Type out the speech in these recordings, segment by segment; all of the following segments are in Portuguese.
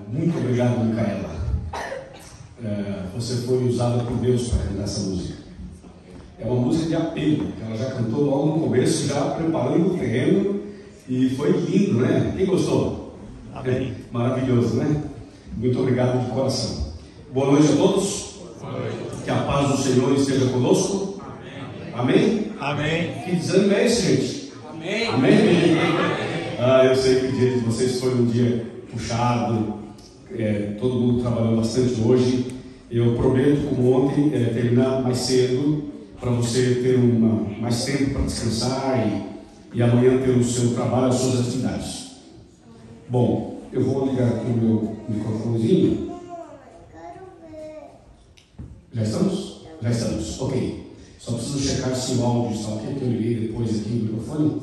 Muito obrigado, Micaela. Você foi usada por Deus para cantar essa música. É uma música de apelo, que ela já cantou logo no começo, já preparando o terreno, e foi lindo, né? Quem gostou? Amém. Maravilhoso, né? Muito obrigado de coração. Boa noite a todos. Boa noite. Que a paz do Senhor esteja conosco. Amém? Amém. Que desânimo é esse, gente? Amém. Amém? Eu sei que o dia de vocês foi um dia puxado, todo mundo trabalhou bastante hoje. Eu prometo, como ontem, terminar mais cedo, para você ter mais tempo para descansar e amanhã ter o seu trabalho, as suas atividades. Bom, eu vou ligar aqui o meu microfonezinho. Já estamos? Já estamos, ok. Só preciso checar se o áudio está ok, que eu liguei depois aqui o microfone,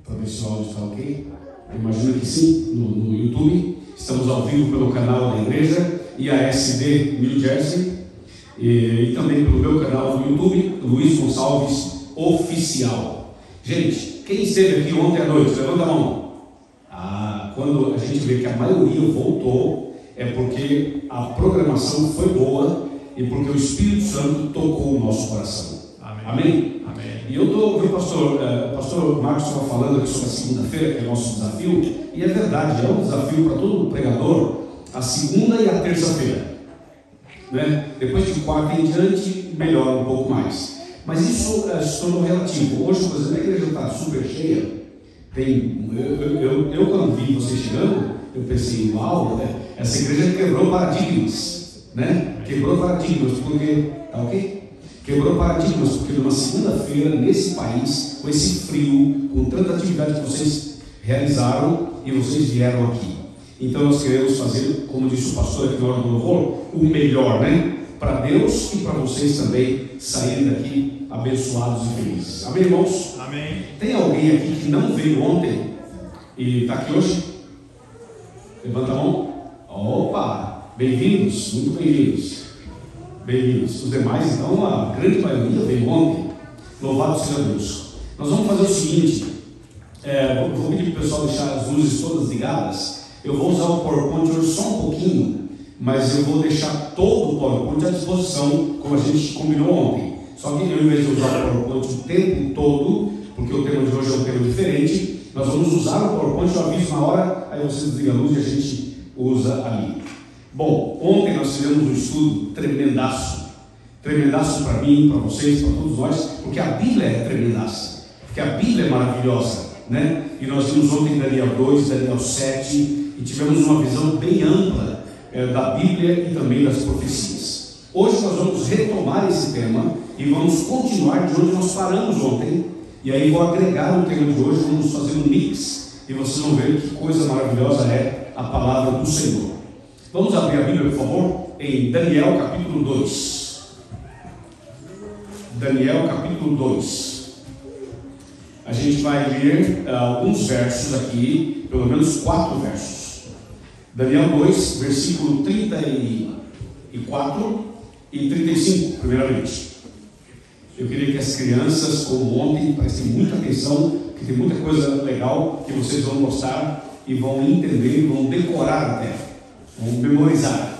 para ver se o áudio está ok. Eu imagino que sim, no YouTube. Estamos ao vivo pelo canal da igreja, IASD New Jersey, e também pelo meu canal do YouTube, Luiz Gonçalves Oficial. Gente, quem esteve aqui ontem à noite, levanta a mão. Quando a gente vê que a maioria voltou, é porque a programação foi boa e porque o Espírito Santo tocou o nosso coração. Amém? Amém? E eu estou, o pastor Marcos estava falando aqui sobre a segunda-feira, que é o nosso desafio, e é verdade, é um desafio para todo pregador, a segunda e a terça-feira. Né? Depois de quarta em diante, melhora um pouco mais. Mas isso se tornou relativo. Hoje, por exemplo, a igreja está super cheia. Eu quando vi você chegando, eu pensei, uau, essa igreja quebrou paradigmas, né? Quebrou paradigmas, porque, tá ok? Quebrou paradigmas, porque numa segunda-feira, nesse país, com esse frio, com tanta atividade que vocês realizaram e vocês vieram aqui. Então nós queremos fazer, como disse o pastor aqui na hora do louvor, o melhor, né? Para Deus e para vocês também saírem daqui abençoados e felizes. Amém, irmãos? Amém. Tem alguém aqui que não veio ontem e está aqui hoje? Levanta a mão. Opa! Bem-vindos, muito bem-vindos. Bem-vindos. Os demais, então, a grande maioria veio ontem. Louvado seja Deus. Nós vamos fazer o seguinte: eu vou pedir para o pessoal deixar as luzes todas ligadas. Eu vou usar o PowerPoint hoje só um pouquinho, mas eu vou deixar todo o PowerPoint à disposição, como a gente combinou ontem. Só que eu, em vez de usar o PowerPoint o tempo todo, porque o tema de hoje é um tema diferente, nós vamos usar o PowerPoint, eu aviso na hora, aí você desliga a luz e a gente usa ali. Bom, ontem nós fizemos um estudo tremendaço para mim, para vocês, para todos nós, porque a Bíblia é tremendaça, porque a Bíblia é maravilhosa, né? E nós vimos ontem Daniel 2, Daniel 7, e tivemos uma visão bem ampla da Bíblia e também das profecias. Hoje nós vamos retomar esse tema e vamos continuar de onde nós paramos ontem, e aí vou agregar o tema de hoje, vamos fazer um mix, e vocês vão ver que coisa maravilhosa é a palavra do Senhor. Vamos abrir a Bíblia, por favor, em Daniel capítulo 2. Daniel capítulo 2. A gente vai ler alguns versos aqui, pelo menos 4 versos. Daniel 2, versículo 34 e 35, primeiramente. Eu queria que as crianças, como ontem, prestem muita atenção, porque tem muita coisa legal que vocês vão gostar e vão entender, vão decorar até, vão memorizar.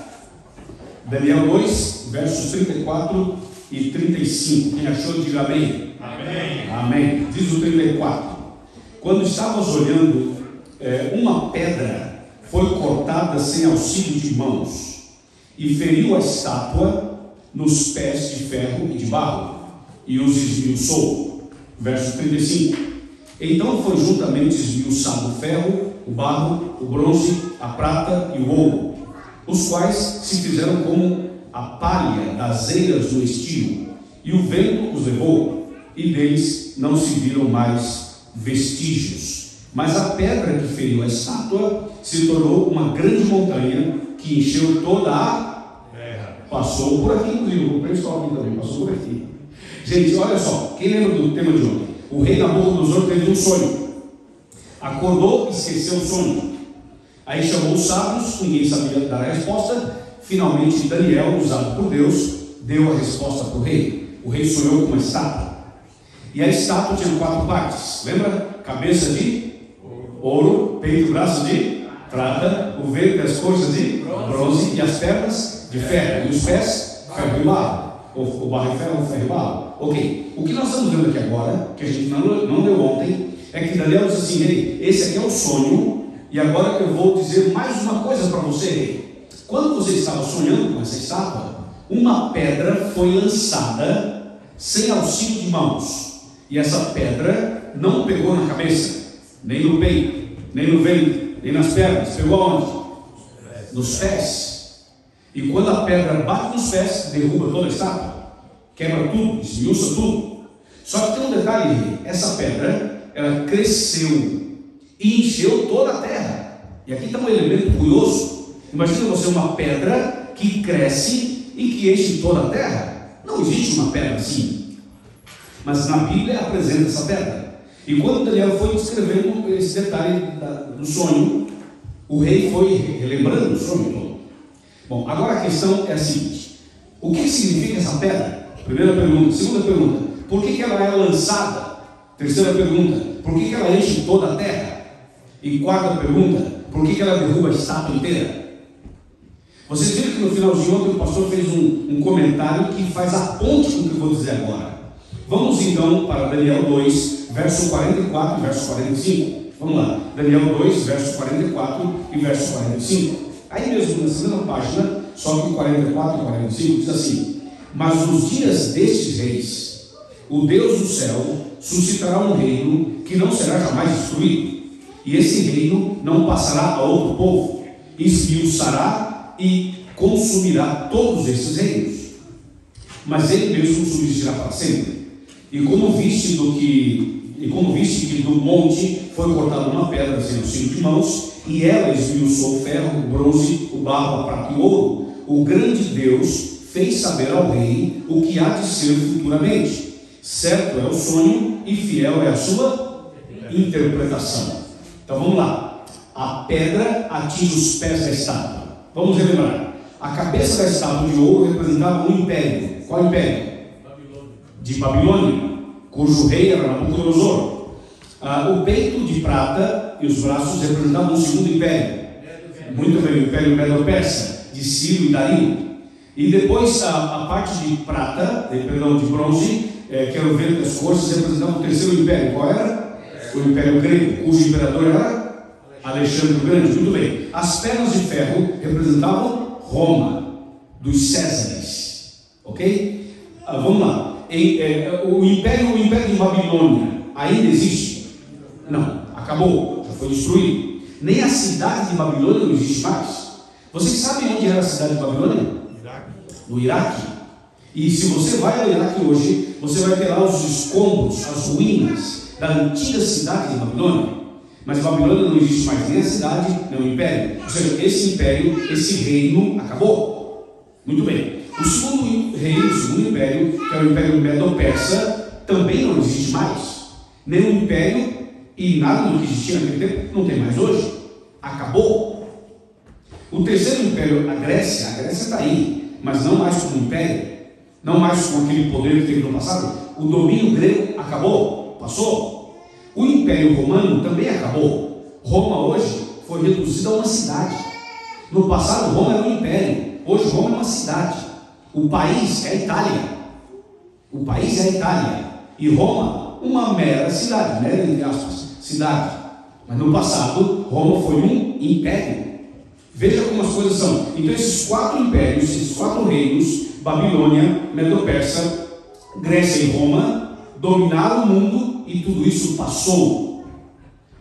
Daniel 2, versos 34 e 35. Quem achou, diga amém. Amém. Amém. Diz o 34. Quando estávamos olhando, uma pedra foi cortada sem auxílio de mãos e feriu a estátua nos pés de ferro e de barro e os esmiuçou. Verso 35. Então foi juntamente esmiuçado o ferro, o barro, o bronze, a prata e o ouro, os quais se fizeram como a palha das eiras do estio, e o vento os levou, e deles não se viram mais vestígios. Mas a pedra que feriu a estátua se tornou uma grande montanha que encheu toda a terra. Passou por aqui, inclusive, o brainstorming também passou por aqui. Gente, olha só, quem lembra do tema de ontem? O rei Nabucodonosor teve um sonho, acordou e esqueceu o sonho. Aí chamou os sábios, ninguém sabia dar a resposta. Finalmente Daniel, usado por Deus, deu a resposta para o rei. O rei sonhou com uma estátua, e a estátua tinha 4 partes, lembra? Cabeça de ouro, peito e braço de prata, o ventre e as coxas de bronze e as pernas de ferro, e os pés, ferro e barro. O barro e ferro, o ferro e barro. Ok, o que nós estamos vendo aqui agora, que a gente não leu ontem, é que Daniel diz assim: rei, esse aqui é o sonho, e agora eu vou dizer mais uma coisa para você, rei. Quando você estava sonhando com essa estátua, uma pedra foi lançada sem auxílio de mãos, e essa pedra não pegou na cabeça, nem no peito, nem no ventre, nem nas pernas. Pegou onde? Nos pés. E quando a pedra bate nos pés, derruba toda a estátua, quebra tudo, esmiuça tudo. Só que tem um detalhe: essa pedra, ela cresceu e encheu toda a terra. E aqui está um elemento curioso. Imagina você uma pedra que cresce e que enche toda a terra. Não existe uma pedra assim, mas na Bíblia apresenta essa pedra. E quando Daniel foi descrevendo esse detalhe do sonho, o rei foi relembrando o sonho todo. Bom, agora a questão é a seguinte: o que significa essa pedra? Primeira pergunta. Segunda pergunta: por que ela é lançada? Terceira pergunta: por que ela enche toda a terra? E quarta pergunta: por que ela derruba a estátua inteira? Vocês viram que no finalzinho ontem o pastor fez um comentário que faz a ponte com o que eu vou dizer agora. Vamos então para Daniel 2, verso 44 e verso 45. Vamos lá, Daniel 2, verso 44 e verso 45. Aí mesmo na segunda página, só que 44 e 45 diz assim: mas nos dias destes reis, o Deus do céu suscitará um reino que não será jamais destruído, e esse reino não passará a outro povo, esmiuçará e consumirá todos esses reinos, mas ele mesmo subsistirá para sempre. E como viste que do monte foi cortada uma pedra sem auxílio de mãos, e ela esmiuçou o ferro, o bronze, o barro, a prata e o ouro, o grande Deus fez saber ao rei o que há de ser futuramente. Certo é o sonho e fiel é a sua interpretação. Então vamos lá. A pedra atinge os pés da estátua. Vamos relembrar. A cabeça da estátua de ouro representava um império. Qual império? De Babilônia, cujo rei era Nabucodonosor. O peito de prata e os braços representavam um segundo império. Muito bem, o império Medo-Persa, de Ciro e Dario. E depois a parte de prata, de bronze, que era o vento das forças, representava o terceiro império. Qual era? O império grego, cujo imperador era Alexandre o Grande. Muito bem. As pernas de ferro representavam Roma, dos Césares. Ok? Vamos lá. O império de Babilônia ainda existe? Não, acabou, já foi destruído. Nem a cidade de Babilônia não existe mais. Vocês sabem onde era a cidade de Babilônia? No Iraque. E se você vai ao Iraque hoje, você vai ter lá os escombros, as ruínas da antiga cidade de Babilônia. Mas Babilônia não existe mais, nem a cidade, nem o império. Ou seja, esse império, esse reino acabou. Muito bem. O segundo reino, o segundo império, que é o império Medo-Persa, também não existe mais. Nem o império e nada do que existia naquele tempo não tem mais hoje. Acabou. O terceiro império, a Grécia está aí, mas não mais como império, não mais com aquele poder que teve no passado. O domínio grego acabou, passou. O império romano também acabou. Roma hoje foi reduzida a uma cidade. No passado Roma era um império, hoje Roma é uma cidade. O país é a Itália. O país é a Itália. E Roma, uma mera cidade, mera entre aspas, cidade. Mas no passado, Roma foi um império. Veja como as coisas são. Então esses quatro impérios, esses quatro reinos, Babilônia, Medo-Persa, Grécia e Roma, dominaram o mundo e tudo isso passou.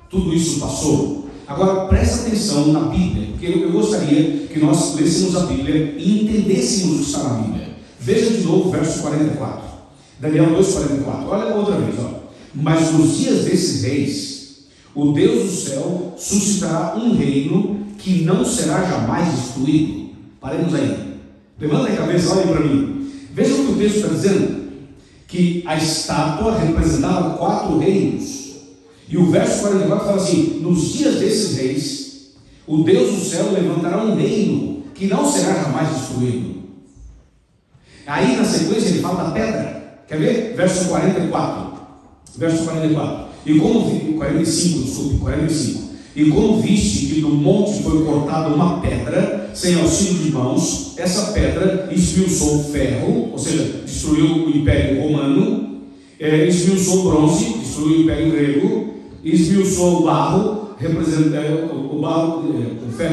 Tudo isso passou. Agora presta atenção na Bíblia, porque eu gostaria que nós lêssemos a Bíblia e entendêssemos o que está na Bíblia. Veja de novo o verso 44. Daniel 2,44. Olha outra vez. Mas nos dias desses reis, o Deus do céu suscitará um reino que não será jamais destruído. Paremos aí. Levanta a cabeça, olhem para mim. Veja o que o texto está dizendo. Que a estátua representava 4 reinos. E o verso 44 fala assim: nos dias desses reis, o Deus do céu levantará um reino que não será jamais destruído. Aí na sequência ele fala da pedra. Quer ver? Verso 44. Verso 44. E como 45, desculpe, 45. E como viste que do monte foi cortada uma pedra, sem auxílio de mãos, essa pedra esmiuçou o ferro, ou seja, destruiu o Império Romano, esmiuçou o bronze, destruiu o Império Grego, esmiuçou o barro, o ferro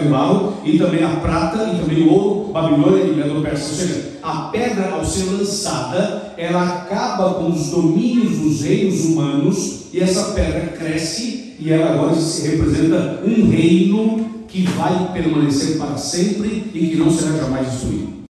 e o barro, e também a prata, e também o ouro, Babilônia e Medo-Persa. Ou seja, a pedra, ao ser lançada, ela acaba com os domínios dos reinos humanos, e essa pedra cresce, e ela agora se representa um reino que vai permanecer para sempre e que não será jamais destruído.